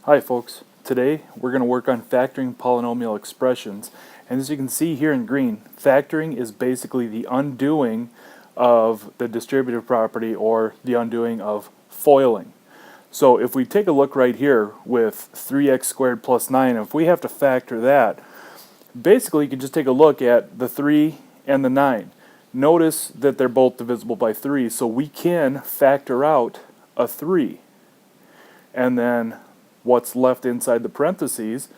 Hi folks, today we're going to work on factoring polynomial expressions, and as you can see here in green, factoring is basically the undoing of the distributive property or the undoing of foiling. So if we take a look right here with 3x squared plus 9, if we have to factor that, basically you can just take a look at the 3 and the 9. Notice that they're both divisible by 3, so we can factor out a 3. And then what's left inside the parentheses,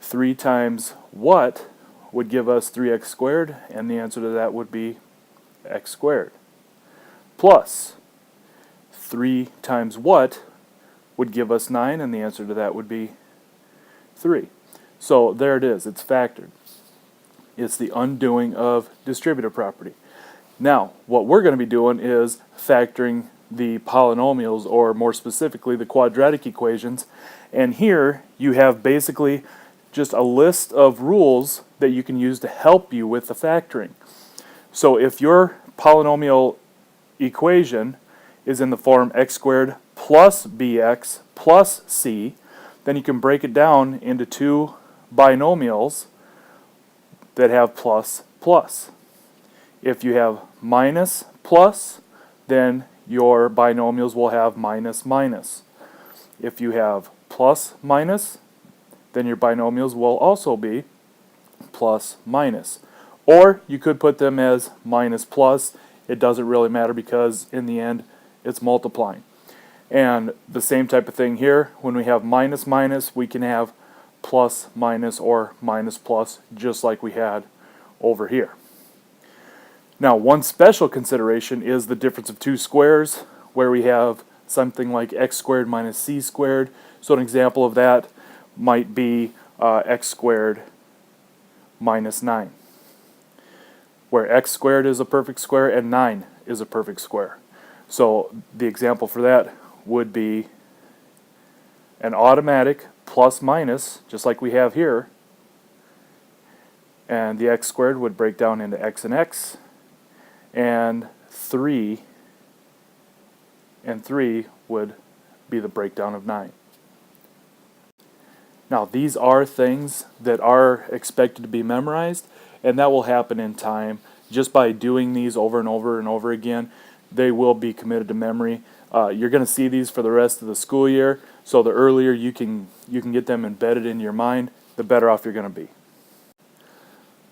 3 times what would give us 3x squared, and the answer to that would be x squared. Plus 3 times what would give us 9, and the answer to that would be 3. So there it is, it's factored. It's the undoing of distributive property. Now, what we're going to be doing is factoring the polynomials, or more specifically the quadratic equations, and here you have basically just a list of rules that you can use to help you with the factoring. So if your polynomial equation is in the form x squared plus bx plus c, then you can break it down into two binomials that have plus plus. If you have minus plus, then your binomials will have minus minus. If you have plus minus, then your binomials will also be plus minus. Or you could put them as minus plus. It doesn't really matter because in the end it's multiplying. And the same type of thing here, when we have minus minus, we can have plus minus or minus plus, just like we had over here. Now, one special consideration is the difference of two squares, where we have something like x squared minus c squared. So an example of that might be x squared minus 9, where x squared is a perfect square and 9 is a perfect square. So the example for that would be an automatic plus minus, just like we have here, and the x squared would break down into x and x, and 3 and 3 would be the breakdown of 9. Now, these are things that are expected to be memorized, and that will happen in time. Just by doing these over and over and over again, they will be committed to memory. You're going to see these for the rest of the school year, so the earlier you can get them embedded in your mind, the better off you're going to be.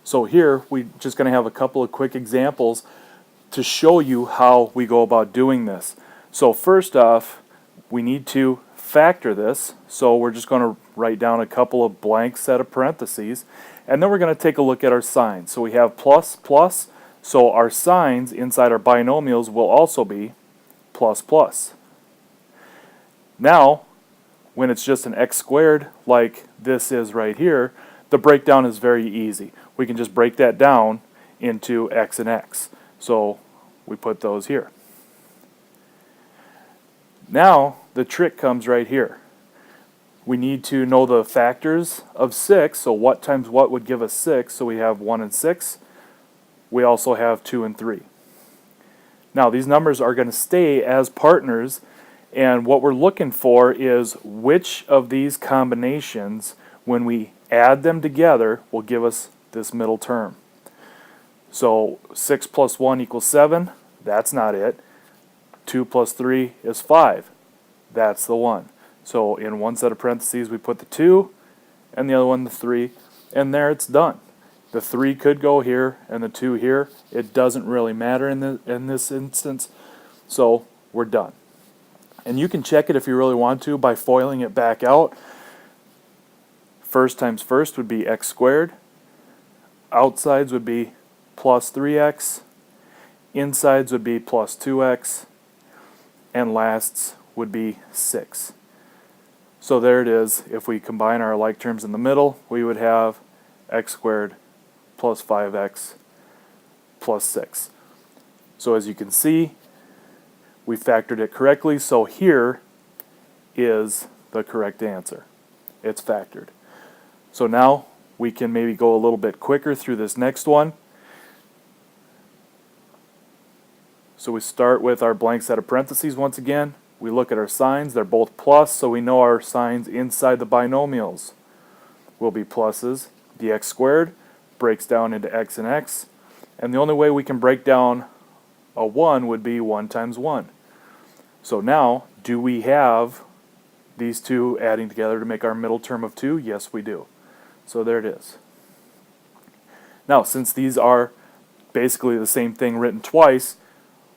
So here, we're just going to have a couple of quick examples to show you how we go about doing this. So first off, we need to factor this, so we're just going to write down a couple of blank set of parentheses, and then we're going to take a look at our signs. So we have plus plus, so our signs inside our binomials will also be plus plus. Now, when it's just an x squared like this is right here, the breakdown is very easy. We can just break that down into x and x. So we put those here. Now the trick comes right here. We need to know the factors of 6, so what times what would give us 6, so we have 1 and 6. We also have 2 and 3. Now these numbers are going to stay as partners, and what we're looking for is which of these combinations, when we add them together, will give us this middle term. So 6 plus 1 equals 7, that's not it. 2 plus 3 is 5, that's the one. So in one set of parentheses we put the 2, and the other one the 3, and there it's done. The 3 could go here, and the 2 here. It doesn't really matter in this instance, so we're done. And you can check it if you really want to by foiling it back out. First times first would be x squared. Outsides would be plus 3x. Insides would be plus 2x. And lasts would be 6. So there it is. If we combine our like terms in the middle, we would have x squared plus 5x plus 6. So as you can see, we factored it correctly, so here is the correct answer. It's factored. So now we can maybe go a little bit quicker through this next one. So we start with our blank set of parentheses once again. we look at our signs, they're both plus, so we know our signs inside the binomials will be pluses. The x squared breaks down into x and x, and the only way we can break down a 1 would be 1 times 1. So now, do we have these two adding together to make our middle term of 2? Yes, we do. So there it is. Now, since these are basically the same thing written twice,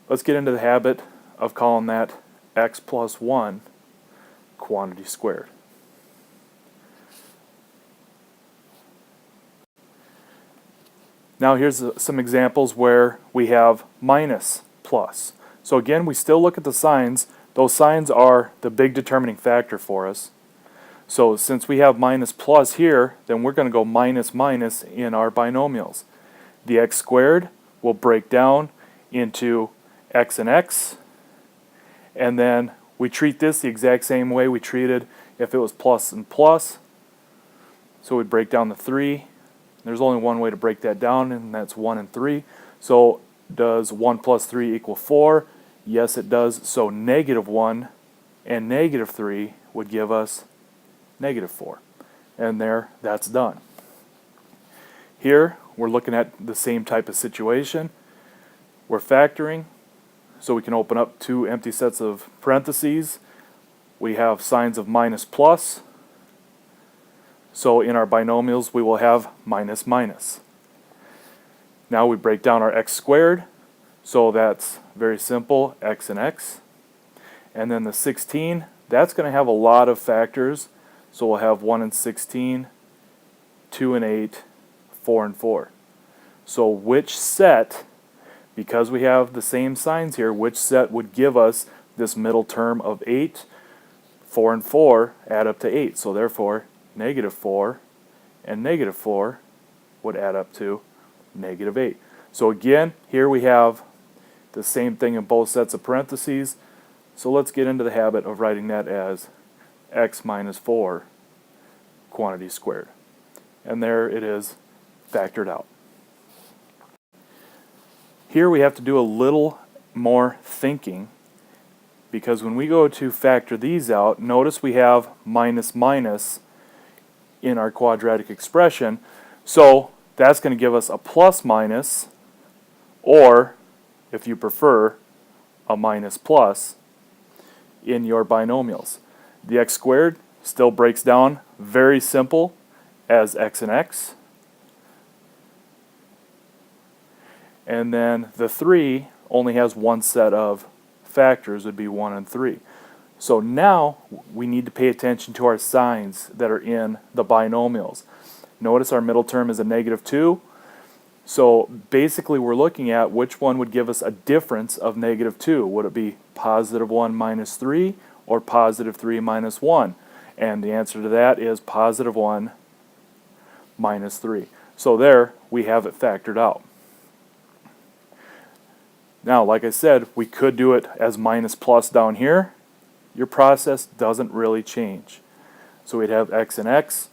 let's get into the habit of calling that x plus 1 quantity squared. Now here's some examples where we have minus plus. So again, we still look at the signs. Those signs are the big determining factor for us. So since we have minus plus here, then we're going to go minus minus in our binomials. The x squared will break down into x and x, and then we treat this the exact same way we treated if it was plus and plus. So we break down the 3. There's only one way to break that down, and that's 1 and 3. So does 1 plus 3 equal 4? Yes, it does. So negative 1 and negative 3 would give us negative 4. And there, that's done. Here, we're looking at the same type of situation. We're factoring, so we can open up two empty sets of parentheses. We have signs of minus plus. So in our binomials, we will have minus minus. Now we break down our x squared. So that's very simple, x and x. And then the 16, that's going to have a lot of factors. So we'll have 1 and 16, 2 and 8, 4 and 4. So which set, because we have the same signs here, which set would give us this middle term of 8? 4 and 4 add up to 8. So therefore, negative 4 and negative 4 would add up to negative 8. So again, here we have the same thing in both sets of parentheses. So let's get into the habit of writing that as x minus 4 quantity squared. And there it is factored out. Here we have to do a little more thinking, because when we go to factor these out, notice we have minus minus in our quadratic expression. So that's going to give us a plus minus, or if you prefer, a minus plus in your binomials. The x squared still breaks down very simple as x and x. And then the 3 only has one set of factors, would be 1 and 3. So now we need to pay attention to our signs that are in the binomials. Notice our middle term is a negative 2. So basically we're looking at which one would give us a difference of negative 2. Would it be positive 1 minus 3 or positive 3 minus 1? And the answer to that is positive 1 minus 3. So there we have it factored out. Now, like I said, we could do it as minus plus down here. Your process doesn't really change. So we'd have x and x,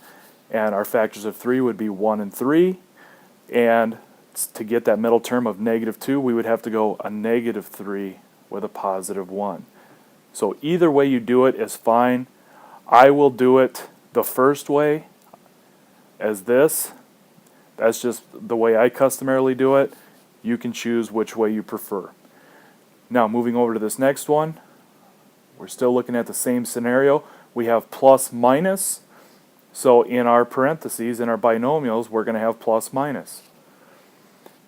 and our factors of 3 would be 1 and 3. And to get that middle term of negative 2, we would have to go a negative 3 with a positive 1. So either way you do it is fine. I will do it the first way as this. That's just the way I customarily do it. You can choose which way you prefer. Now moving over to this next one, we're still looking at the same scenario. We have plus minus. So in our parentheses, in our binomials, we're going to have plus minus.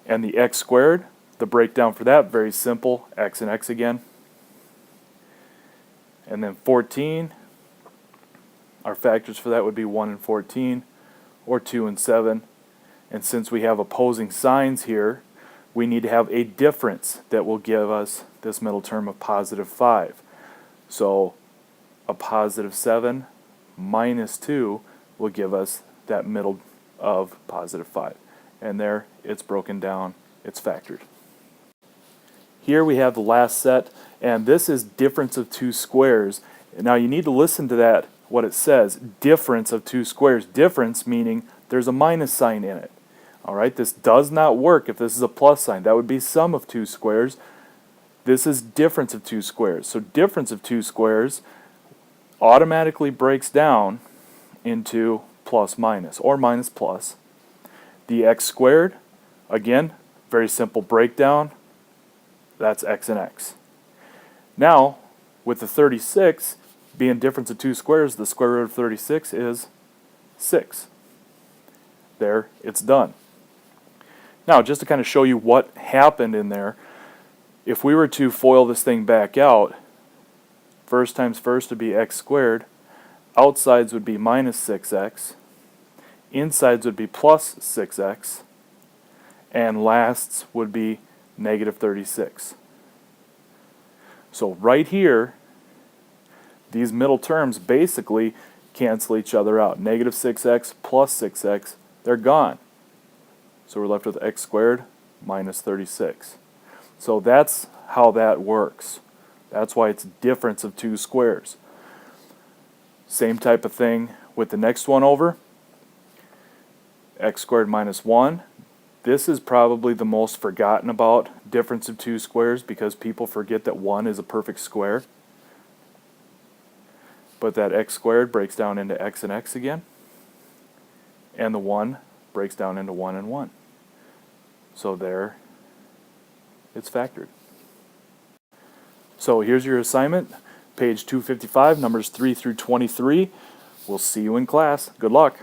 And the x squared, the breakdown for that, very simple, x and x again. And then 14, our factors for that would be 1 and 14, or 2 and 7. And since we have opposing signs here, we need to have a difference that will give us this middle term of positive 5. So a positive 7 minus 2 will give us that middle of positive 5. And there it's broken down, it's factored. Here we have the last set, and this is difference of two squares. Now you need to listen to that, what it says, difference of two squares. Difference meaning there's a minus sign in it. Alright, this does not work if this is a plus sign. That would be sum of two squares. This is difference of two squares. So difference of two squares automatically breaks down into plus minus or minus plus. The x squared, again, very simple breakdown. That's x and x. Now, with the 36 being difference of two squares, the square root of 36 is 6. There, it's done. Now, just to kind of show you what happened in there, if we were to FOIL this thing back out, first times first would be x squared, outsides would be minus 6x, insides would be plus 6x, and lasts would be negative 36. So right here, these middle terms basically cancel each other out. Negative 6x plus 6x, they're gone. So we're left with x squared minus 36. So that's how that works. That's why it's difference of two squares. Same type of thing with the next one over. X squared minus 1. This is probably the most forgotten about difference of two squares because people forget that 1 is a perfect square. But that x squared breaks down into x and x again. And the 1 breaks down into 1 and 1. So there, it's factored. So here's your assignment, page 255, numbers 3 through 23. We'll see you in class. Good luck.